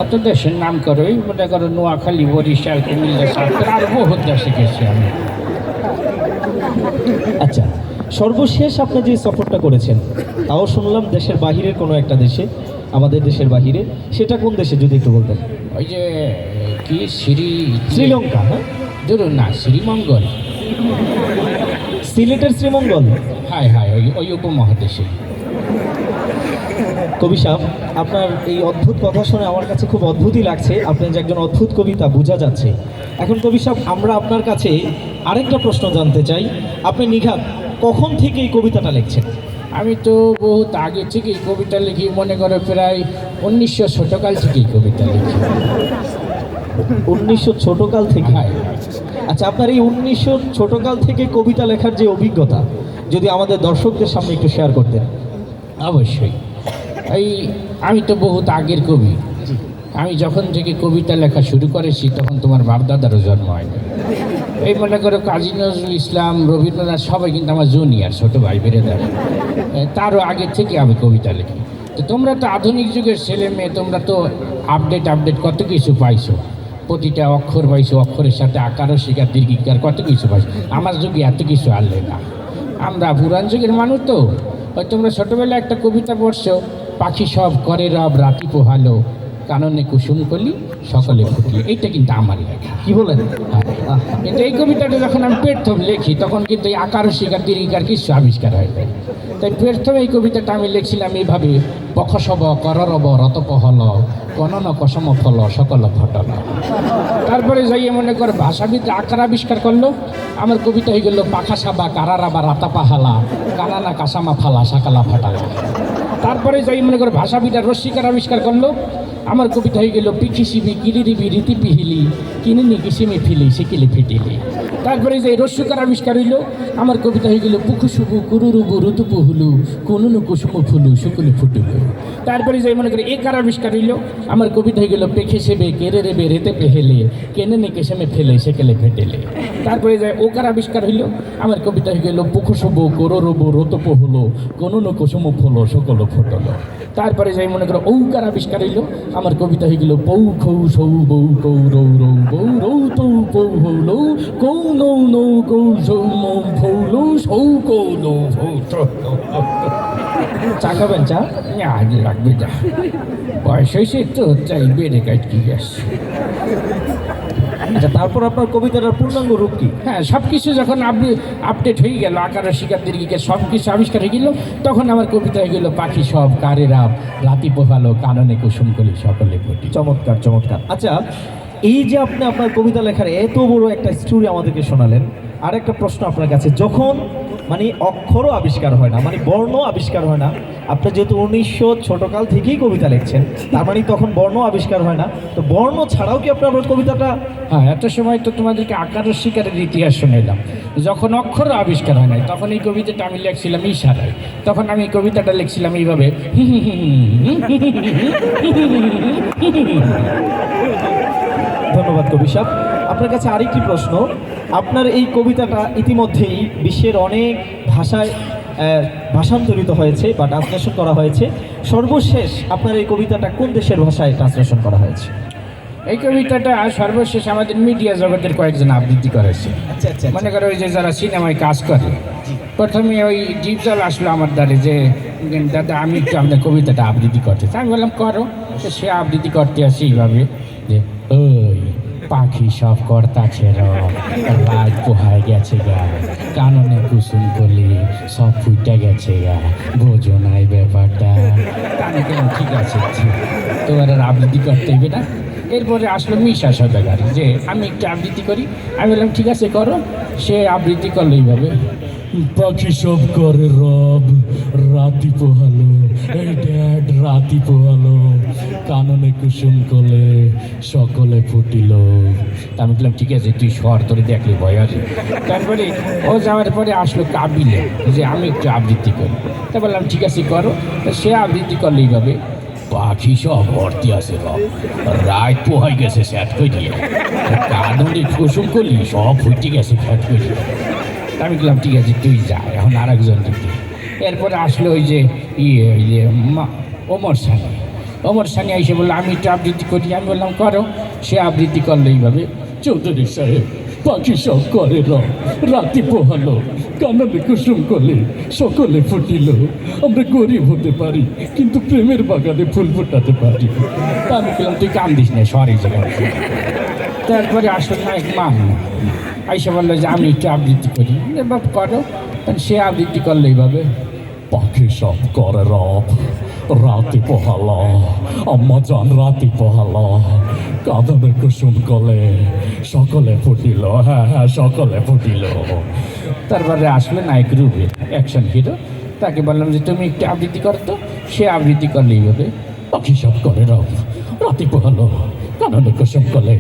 কত দেশের নাম করো ওই মনে করো নোয়াখালী বরিশাল কুমিল্লা সাতক্ষীরা আর বহুত দেশে গেছি আমি। আচ্ছা, সর্বশেষ আপনি যে সফরটা করেছেন তাও শুনলাম দেশের বাহিরের কোনো একটা দেশে, আমাদের দেশের বাহিরে, সেটা কোন দেশে যদি একটু বলতেন? ওই যে কি শ্রীলঙ্কা। হ্যাঁ, ধরুন না, শ্রীমঙ্গল। সিলেটের শ্রীমঙ্গল। হায় হায়, ওই উপমহাদেশে। কবি সাহেব, আপনার এই অদ্ভুত কথা শুনে আমার কাছে খুব অদ্ভুতই লাগছে। আপনি যে একজন অদ্ভুত কবিতা বোঝা যাচ্ছে। এখন কবি সাহেব, আমরা আপনার কাছে আরেকটা প্রশ্ন জানতে চাই। আপনি নিঘাত কখন থেকে এই কবিতাটা লিখছেন? আমি তো বহুত আগে থেকেই কবিতা লিখি, মনে করো প্রায় 1900 ছোটকাল থেকেই কবিতা লিখি। 1900 ছোটকাল থেকে? হায়। আচ্ছা, আপনার এই 1900 ছোটকাল থেকে কবিতা লেখার যে অভিজ্ঞতা, যদি আমাদের দর্শকদের সামনে একটু শেয়ার করতেন। অবশ্যই। আমি তো বহুত আগের কবি। আমি যখন থেকে কবিতা লেখা শুরু করেছি তখন তোমার বাপদাদারও জন্ম হয়নি। এই মনে করো কাজী নজরুল ইসলাম, রবীন্দ্রনাথ সবাই কিন্তু আমার জুনিয়র, ছোটো ভাই বেড়েদার। তারও আগের থেকে আমি কবিতা লিখি। তো তোমরা তো আধুনিক যুগের ছেলে মেয়ে, তোমরা তো আপডেট কত কিছু পাইছো। প্রতিটা অক্ষর পাইছো, অক্ষরের সাথে আকারও শিকার দীর্ঘিকার কত কিছু পাইছো। আমার যুগে এত কিছু আনলে না। আমরা পুরান যুগের মানুষ তো। তোমরা ছোটোবেলায় একটা কবিতা পড়ছো, পাখি সব করে রব রাতি পোহালো, কাননে কুসুম কলি সকলে ফুটলি। এইটা কিন্তু আমার লেখা। কি বলেন? কিন্তু এই কবিতাটা যখন আমি প্রথম লিখি তখন কিন্তু এই আকার শিকার দীর্ঘিকার কিছু আবিষ্কার হয়ে যায়। তাই প্রথম এই কবিতাটা আমি লিখছিলাম এইভাবে: পখসব কররব রতপহল, কনন কসম ফল সকল ফটল। তারপরে যাইয়ে মনে করে ভাষাবিদ আকার আবিষ্কার করলো, আমার কবিতা হয়ে গেল পাখা সাবা কারারাবা রাতা পাহালা, কানানা কাসামা ফালা সাকালা ফাটালা। তারপরে যাই মনে করে ভাষাবিদার রস্যিকার আবিষ্কার করলো, আমার কবিতা হয়ে গেল পিখিসিবি কিরিরিবি রীতি পিহিলি, কিনিনি কিসিমি ফিলি সিকিলি ফিটিলি। তারপরে যে রস্যকার আবিষ্কার হইল, আমার কবিতা হয়ে গেল পুকুসুবু কুরুরুবু ঋতুপু হুলু, কুনুনু কুসুম ফুলু শুকুলি ফুটুলু। তারপরে যাই মনে করে একার আবিষ্কার হইল, আমার কবিতা হয়ে গেল পেখে সেবে কেড়ে রেবে রেতে পেহেলে, কেনে নে কেসেমে ফেলে সেকেলে ফেটেলে। তারপরে যাই ওকার আবিষ্কার হইল, আমার কবিতা হয়ে গেল পুকুসুবু কররবু রতপু হলো, কুনুনু কুসুম ফুলো সকল ফুটলো। তারপরে যাই মনে করো ঔকার আবিষ্কার হইল, আমার কবিতা হয়ে গেল পৌ খৌ সৌ বৌ কৌ রৌ রৌ বৌ রৌ তৌ পৌ হৌ লৌ, কৌ নৌ নৌ কৌ সৌ মৌ ফৌ লৌ সৌ কৌ নৌ ফৌ। চা খাবেন? চা আজ লাগবে যা, বয়স হয়েছে তো, চাই বেড়ে কাটকি গেছে। আচ্ছা, তারপর আপনার কবিতাটার পূর্ণাঙ্গ রূপ কি? হ্যাঁ, সব কিছু যখন আপডেট হয়ে গেল, আকারের শিকার দীর্ঘিকে সব কিছু আবিষ্কার হয়ে গেল, তখন আমার কবিতা হয়ে গেল পাখি সব কারে রাব রাতি পোহালো, কাননে কুসুম কলি সকলে ফুটি। চমৎকার চমৎকার। আচ্ছা, এই যে আপনি আপনার কবিতা লেখার এত বড় একটা স্টোরি আমাদেরকে শোনালেন, আর একটা প্রশ্ন আপনার কাছে, যখন মানে অক্ষরও আবিষ্কার হয় না, মানে বর্ণ আবিষ্কার হয় না, আপনি যেহেতু 1900 ছোটকাল থেকেই কবিতা লিখছেন, তার মানে তখন বর্ণ আবিষ্কার হয় না, তো বর্ণ ছাড়াও কি আপনার কবিতাটা? হ্যাঁ, এত সময় তো তোমাদেরকে আকারের শিকারের ইতিহাস শুনাইলাম। যখন অক্ষর আবিষ্কার হয় নাই তখন এই কবিতাটা আমি লিখছিলাম ইশারায়। তখন আমি এই কবিতাটা লিখছিলাম এইভাবে। ধন্যবাদ কবি সাহেব। আপনার কাছে আরেকটি প্রশ্ন, আপনার এই কবিতাটা ইতিমধ্যেই বিশ্বের অনেক ভাষায় ভাষান্তরিত হয়েছে বা ট্রান্সলেশন করা হয়েছে। সর্বশেষ আপনার এই কবিতাটা কোন দেশের ভাষায় ট্রান্সলেশন করা হয়েছে? এই কবিতাটা সর্বশেষ আমাদের মিডিয়া জগতের কয়েকজন আবৃত্তি করেছে। আচ্ছা আচ্ছা, মনে করো ওই যে যারা সিনেমায় কাজ করে, প্রথমে ওই জিপজল আসলো আমার দ্বারে যে দাদা আমি একটু আপনার কবিতাটা আবৃত্তি করতে চাই। আমি বললাম করো। তো সে আবৃত্তি করতে আসে এইভাবে যে ওই পাখি সব কর্তাছে রাত পোহায় গেছে গা, কাননে কুসুম কলি সব ফুটে গেছে গা, বোঝো নাই ব্যাপারটা। আমি কেন ঠিক আছে, তোমার আর আবৃত্তি করতে হইবে না। এরপরে আসলো মিশা সদাগার যে আমি একটু আবৃত্তি করি। আমি বললাম ঠিক আছে করো। সে আবৃত্তি করলো এইভাবে: পাখি সব করে রব রাতি পোহালো, এই ড্যাড রাতি পোহালো, কাননে কুসুম কলে সকলে ফুটিল। আমি বললাম ঠিক আছে তুই স্বর তোরে দেখলে ভয় আছে। তারপরে ও যাওয়ার পরে আসলো কাবিলে যে আমি একটু আবৃত্তি করি। তা বললাম ঠিক আছে করো। তো সে আবৃত্তি করলো এইভাবে: পাখি সব ভর্তি আছে রব রাত পোহাই গেছে স্যাট করে দিয়ে, কাননে কুসুম করলি সব ফুটে গেছে ফ্যাট করে দিয়ে। আমি বললাম ঠিক আছে তুই যা, এখন আর একজন দিতে। এরপরে আসলো ওই যে ওই যে ওমর সানি। ওমর সানি এসে বললো আমি একটু আবৃত্তি করি। আমি বললাম করো। সে আবৃত্তি করলো এইভাবে, চৌধুরী সাহেব পাখি সব করে রাতি পোহালো, কাননে কুসুম করলে সকলে ফুটিল, আমরা গরিব হতে পারি কিন্তু প্রেমের বাগানে ফুল ফোটাতে পারি। তা আমি বললাম তুই কান্দিস না, সরি জায়গায়। তারপরে আসল নায়ক মান আইসা বললো যে আমি একটু আবৃত্তি করি। এবার করো। সে আবৃত্তি করলো এইভাবে, পাখি সব করে রাতি পোহালো, আম্মা জান রাতি পোহালো, কাঁদনে কুসুম কলে সকলে ফুটিল, হ্যাঁ হ্যাঁ সকলে ফুটিল। তারপরে আসলে নায়ক রূপে অ্যাকশন হিরো, তাকে বললাম যে তুমি একটু আবৃত্তি করো তো। সে আবৃত্তি করলে এইভাবে, পাখি সব করে রাতি পোহালো, কাঁদনে কুসুম কলে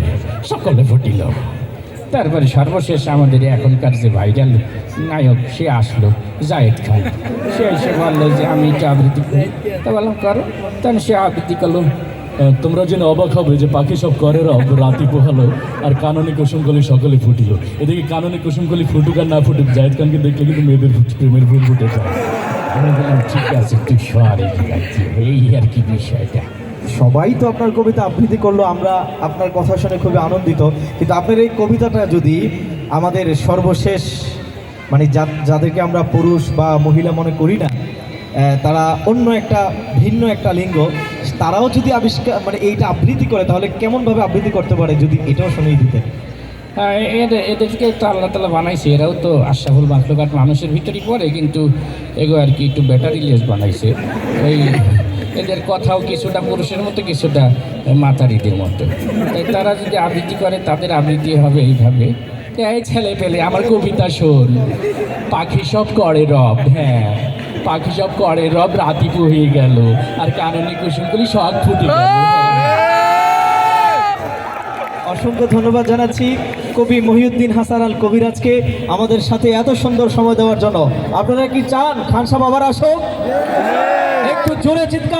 সকলে ফুটিল। তারপরে সর্বশেষ আমাদের এখনকার যে ভাইরাল নায়ক সে আসলো, জায়েদ খান। সে এসে বললো যে আমি একটু আবৃত্তি করি। তা বললাম করো। তখন সে আবৃত্তি করলো, তোমরা যেন অবাক হবে যে পাখি সব করে রাতি পোহালো আর কাননে কুসুম কলি সকলে ফুটিল। এদিকে কাননে কুসুম কলি ফুটুক আর না ফুটুক, জায়েদ খানকে দেখলে কিন্তু মেয়েদের প্রেমের ফুল ফুটে যায়। আমি বললাম ঠিক আছে তুই সরে এই আর কি বিষয়টা। সবাই তো আপনার কবিতা আবৃত্তি করলো, আমরা আপনার কথা শুনে খুবই আনন্দিত, কিন্তু আপনার এই কবিতাটা যদি আমাদের সর্বশেষ মানে যাদেরকে আমরা পুরুষ বা মহিলা মনে করি না, তারা অন্য একটা ভিন্ন একটা লিঙ্গ, তারাও যদি আবিষ্কার মানে এইটা আবৃত্তি করে তাহলে কেমনভাবে আবৃত্তি করতে পারে যদি এটাও শুনিয়ে দিতেন। হ্যাঁ, এদেরকে তো আল্লাহ তালা বানাইছে, এরাও তো আশরাফুল মাখলুকাত মানুষের ভিতরেই পড়ে, কিন্তু এগো আর কি একটু ব্যাটারি লেস বানাইছে। এই এদের কথাও কিছুটা পুরুষের মতো, কিছুটা মাতারিদের মতো। তাই তারা যদি আবৃত্তি করে তাদের আবৃত্তি হবে এইভাবে, এই ছেলে পেলে আমার কবিতা শোন, পাখি সব করে হ্যাঁ পাখি সব করে রাতি হয়ে গেল আর কাননে কুসুমগুলি সব ফুটে গেল। অসংখ্য ধন্যবাদ জানাচ্ছি কবি মহিউদ্দিন হাসান আল কবিরাজকে আমাদের সাথে এত সুন্দর সময় দেওয়ার জন্য। আপনারা কি চান খান সাহেব আবার আসুক? একটু জোরে চিৎকার।